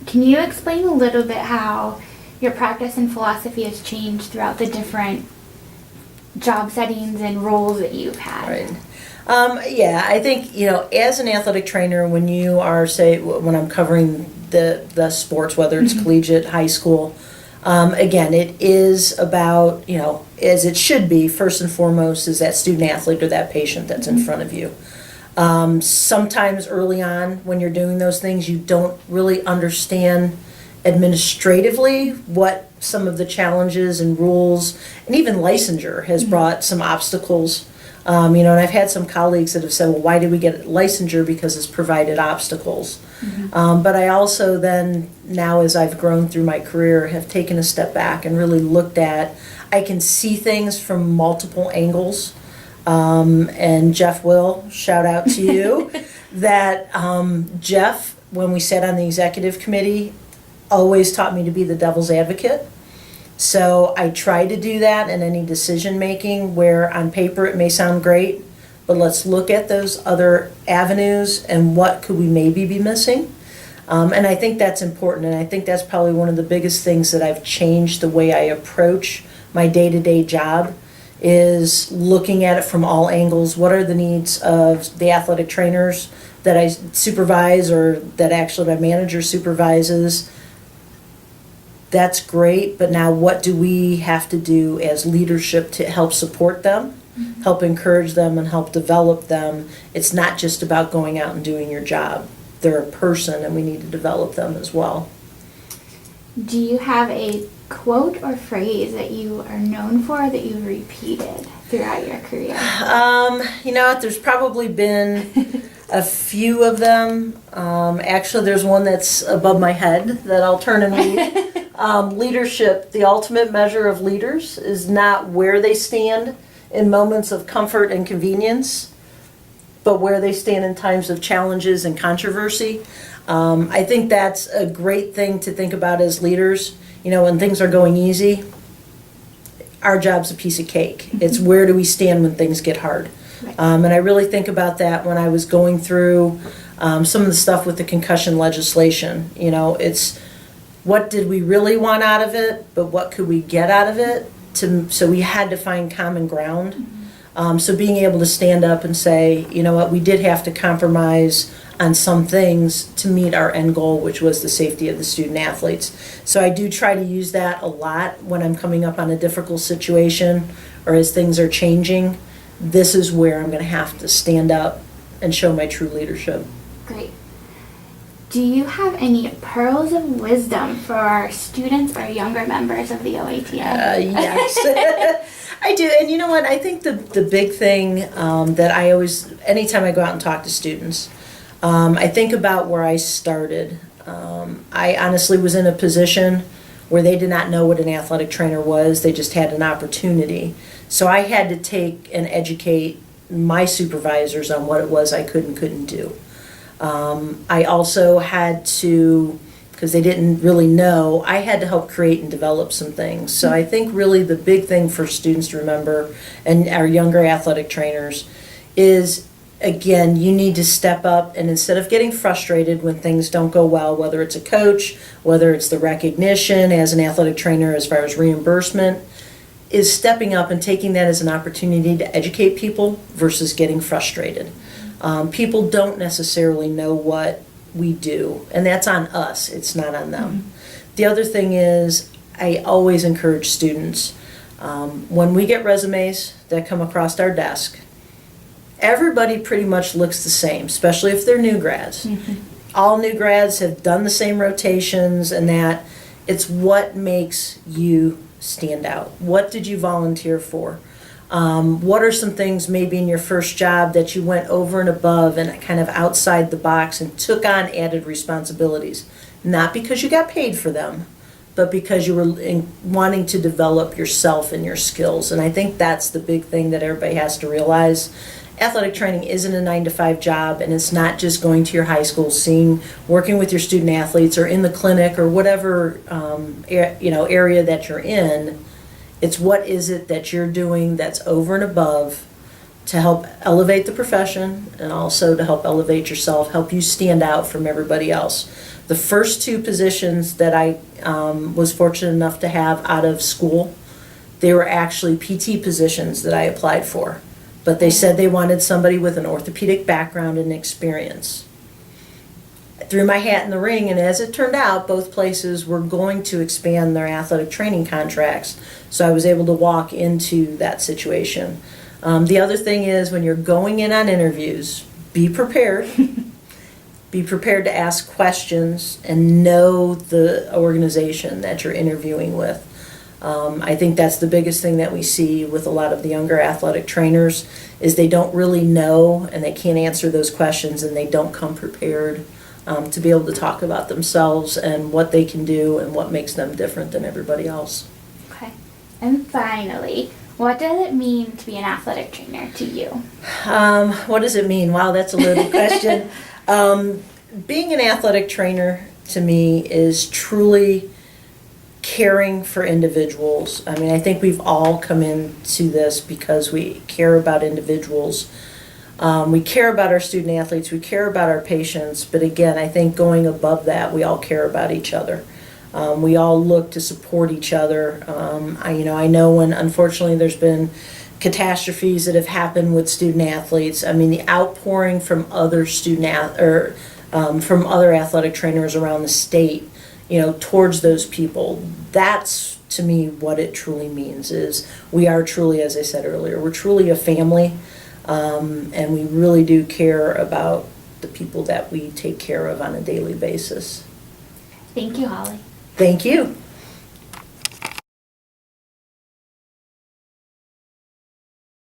Can you explain a little bit how your practice and philosophy has changed throughout the different job settings and roles that you've had? Right. Yeah, I think, as an athletic trainer, when you are, say, when I'm covering the sports, whether it's collegiate, high school, again, it is about, as it should be, first and foremost, is that student athlete or that patient that's in front of you. Sometimes early on when you're doing those things, you don't really understand administratively what some of the challenges and rules and even licensure has brought some obstacles. And I've had some colleagues that have said, well, why did we get licensure? Because it's provided obstacles. But I also then, now as I've grown through my career, have taken a step back and really looked at, I can see things from multiple angles. And Jeff Will, shout out to you, that Jeff, when we sat on the executive committee, always taught me to be the devil's advocate. So I try to do that in any decision making where on paper it may sound great, but let's look at those other avenues and what could we maybe be missing. And I think that's important, and I think that's probably one of the biggest things that I've changed the way I approach my day-to-day job, is looking at it from all angles. What are the needs of the athletic trainers that I supervise or that actually my manager supervises? That's great, but now what do we have to do as leadership to help support them, help encourage them, and help develop them? It's not just about going out and doing your job. They're a person, and we need to develop them as well. Do you have a quote or phrase that you are known for that you've repeated throughout your career? There's probably been a few of them. Actually, there's one that's above my head that I'll turn and read. Leadership, the ultimate measure of leaders is not where they stand in moments of comfort and convenience, but where they stand in times of challenges and controversy. I think that's a great thing to think about as leaders. When things are going easy, our job's a piece of cake. It's where do we stand when things get hard. Right. And I really think about that when I was going through some of the stuff with the concussion legislation. It's what did we really want out of it, but what could we get out of it? So we had to find common ground. So being able to stand up and say, you know what, we did have to compromise on some things to meet our end goal, which was the safety of the student athletes. So I do try to use that a lot when I'm coming up on a difficult situation or as things are changing. This is where I'm going to have to stand up and show my true leadership. Great. Do you have any pearls of wisdom for our students or younger members of the OATN? Yes. I do. And you know what? I think the big thing that I always, anytime I go out and talk to students, I think about where I started. I honestly was in a position where they did not know what an athletic trainer was. They just had an opportunity. So I had to take and educate my supervisors on what it was I could and couldn't do. I also had to, because they didn't really know, I had to help create and develop some things. So I think really the big thing for students to remember, and our younger athletic trainers, is again, you need to step up, and instead of getting frustrated when things don't go well, whether it's a coach, whether it's the recognition as an athletic trainer as far as reimbursement, is stepping up and taking that as an opportunity to educate people versus getting frustrated. People don't necessarily know what we do, and that's on us. It's not on them. The other thing is, I always encourage students, when we get resumes that come across our desk, everybody pretty much looks the same, especially if they're new grads. All new grads have done the same rotations, and that it's what makes you stand out. What did you volunteer for? What are some things maybe in your first job that you went over and above and kind of outside the box and took on added responsibilities? Not because you got paid for them, but because you were wanting to develop yourself and your skills. And I think that's the big thing that everybody has to realize. Athletic training isn't a 9-to-5 job, and it's not just going to your high school, working with your student athletes or in the clinic or whatever area that you're in. It's what is it that you're doing that's over and above to help elevate the profession and also to help elevate yourself, help you stand out from everybody else. The first two positions that I was fortunate enough to have out of school, they were actually PT positions that I applied for. But they said they wanted somebody with an orthopedic background and experience. I threw my hat in the ring, and as it turned out, both places were going to expand their athletic training contracts, so I was able to walk into that situation. The other thing is, when you're going in on interviews, be prepared. Be prepared to ask questions and know the organization that you're interviewing with. I think that's the biggest thing that we see with a lot of the younger athletic trainers is they don't really know and they can't answer those questions and they don't come prepared to be able to talk about themselves and what they can do and what makes them different than everybody else. Okay. And finally, what does it mean to be an athletic trainer to you? What does it mean? Wow, that's a loaded question. Being an athletic trainer to me is truly caring for individuals. I mean, I think we've all come into this because we care about individuals. We care about our student athletes, we care about our patients, but again, I think going above that, we all care about each other. We all look to support each other. I know when unfortunately there's been catastrophes that have happened with student athletes. I mean, the outpouring from other from other athletic trainers around the state, towards those people, that's to me what it truly means is we are truly, as I said earlier, we're truly a family, and we really do care about the people that we take care of on a daily basis. Thank you, Hollie. Thank you.